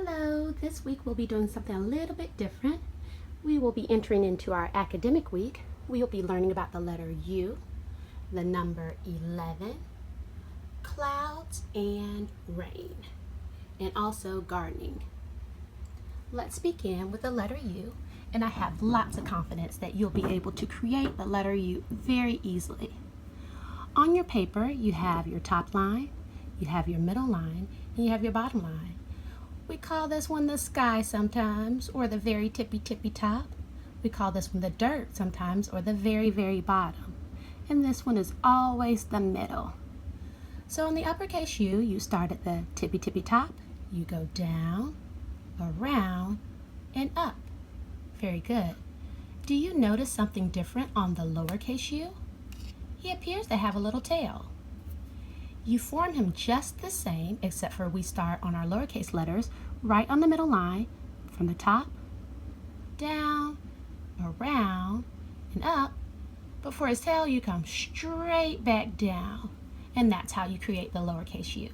Hello, this week we'll be doing something a little bit different. We will be entering into our academic week. We'll be learning about the letter U, the number 11, clouds and rain, and also gardening. Let's begin with the letter U, and I have lots of confidence that you'll be able to create the letter U very easily. On your paper, you have your top line, you have your middle line, and you have your bottom line. We call this one the sky sometimes, or the very tippy top. We call this one the dirt sometimes, or the very bottom. And this one is always the middle. So in the uppercase U, you start at the tippy top, you go down, around, and up. Very good. Do you notice something different on the lowercase u? He appears to have a little tail. You form him just the same, except for we start on our lowercase letters right on the middle line, from the top, down, around, and up. But for his tail, you come straight back down. And that's how you create the lowercase u.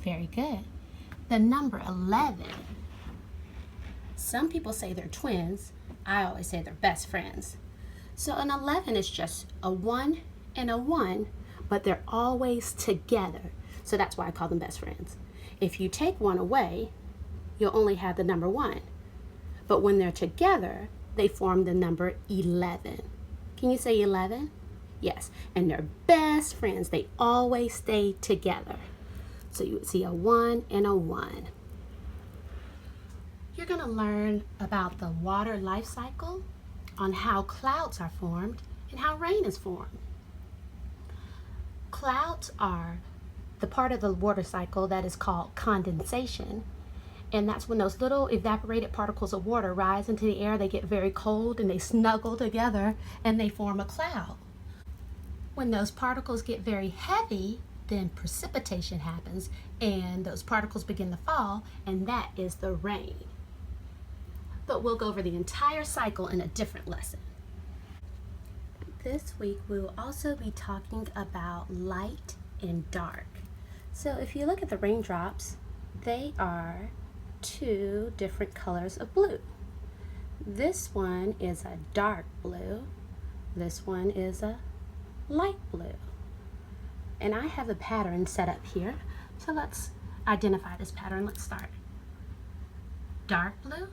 Very good. The number 11. Some people say they're twins. I always say they're best friends. So an 11 is just a 1 and a 1, but they're always together. So that's why I call them best friends. If you take one away, you'll only have the number 1. But when they're together, they form the number 11. Can you say 11? Yes, and they're best friends. They always stay together. So you would see a 1 and a 1. You're going to learn about the water life cycle, on how clouds are formed, and how rain is formed. Clouds are the part of the water cycle that is called condensation, and that's when those little evaporated particles of water rise into the air. They get very cold and they snuggle together and they form a cloud. When those particles get very heavy, then precipitation happens and those particles begin to fall, and that is the rain. But we'll go over the entire cycle in a different lesson. This week we will also be talking about light and dark. So if you look at the raindrops, they are 2 different colors of blue. This one is a dark blue. This one is a light blue. And I have a pattern set up here. So let's identify this pattern. Let's start. Dark blue,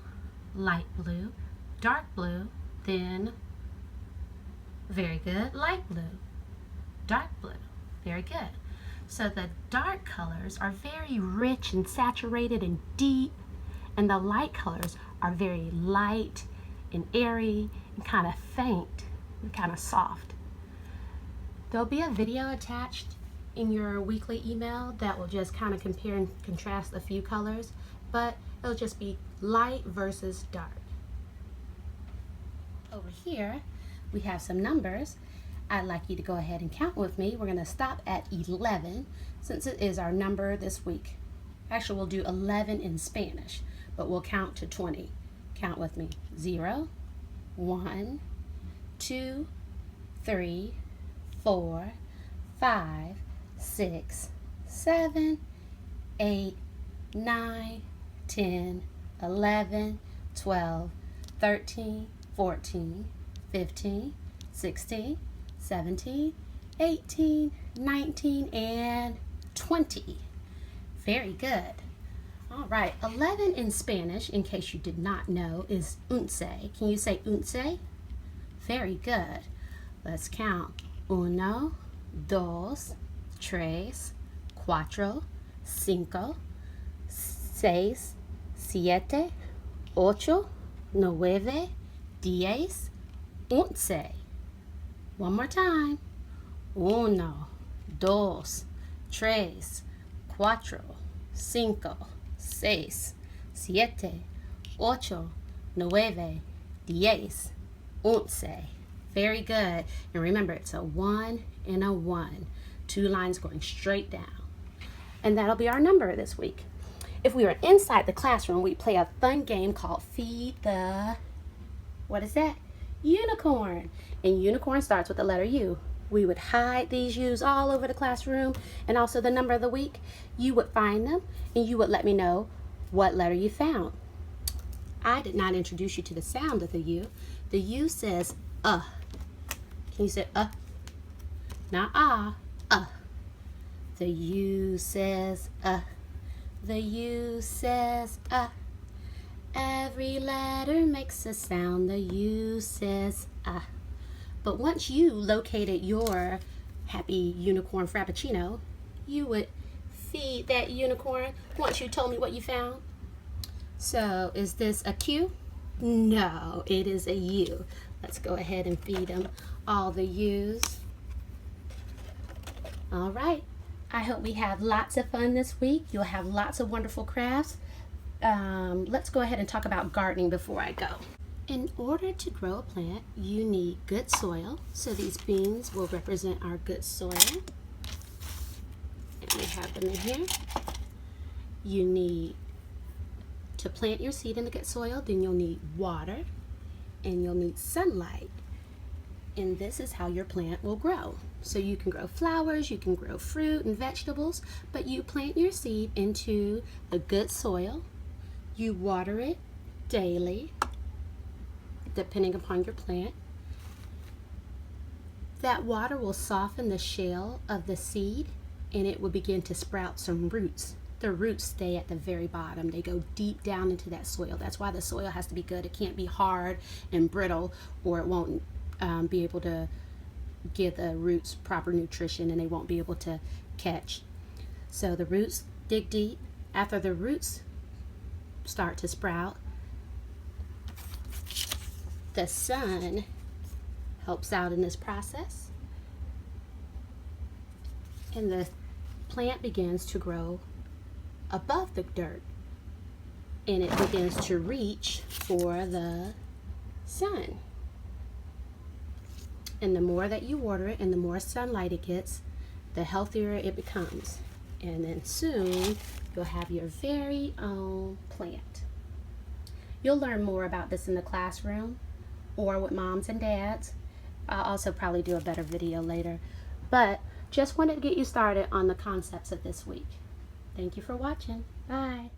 light blue, dark blue, then very good, light blue, dark blue, very good. So the dark colors are very rich and saturated and deep, and the light colors are very light and airy and kind of faint and kind of soft. There'll be a video attached in your weekly email that will just kind of compare and contrast a few colors, but it'll just be light versus dark. Over here, we have some numbers. I'd like you to go ahead and count with me. We're going to stop at 11 since it is our number this week. Actually, we'll do 11 in Spanish, but we'll count to 20. Count with me. 0, 1, 2, 3, 4, 5, 6, 7, 8, 9, 10, 11, 12, 13, 14, 15, 16, 17, 18, 19, and 20. Very good. All right, 11 in Spanish, in case you did not know, is once. Can you say once? Very good. Let's count. 1, 2, 3, 4, 5, 6, 7, 8, 9, 10, 11. One more time. 1, 2, 3, 4, 5, 6, 7, 8, 9, 10, 11. Very good. And remember, it's a 1 and a 1. 2 lines going straight down. And that'll be our number this week. If we were inside the classroom, we'd play a fun game called Feed the, what is that? Unicorn. And unicorn starts with the letter U. We would hide these U's all over the classroom, and also the number of the week. You would find them and you would let me know what letter you found. I did not introduce you to the sound of the U. The U says Can you say not ah, The U says The U says Every letter makes a sound. The U says But once you located your happy unicorn frappuccino, you would feed that unicorn once you told me what you found. So is this a Q? No, it is a U. Let's go ahead and feed them all the U's. All right. I hope we have lots of fun this week. You'll have lots of wonderful crafts. Let's go ahead and talk about gardening before I go. In order to grow a plant, you need good soil. So these beans will represent our good soil. And we have them in here. You need to plant your seed in the good soil, then you'll need water and you'll need sunlight. And this is how your plant will grow. So you can grow flowers, you can grow fruit and vegetables, but you plant your seed into the good soil. You water it daily, depending upon your plant. That water will soften the shell of the seed and it will begin to sprout some roots. The roots stay at the very bottom. They go deep down into that soil. That's why the soil has to be good. It can't be hard and brittle or it won't be able to give the roots proper nutrition and they won't be able to catch. So the roots dig deep. After the roots start to sprout, the sun helps out in this process and the plant begins to grow above the dirt and it begins to reach for the sun. And the more that you water it and the more sunlight it gets, the healthier it becomes. And then soon you'll have your very own plant. You'll learn more about this in the classroom or with moms and dads. I'll also probably do a better video later, but just wanted to get you started on the concepts of this week. Thank you for watching. Bye.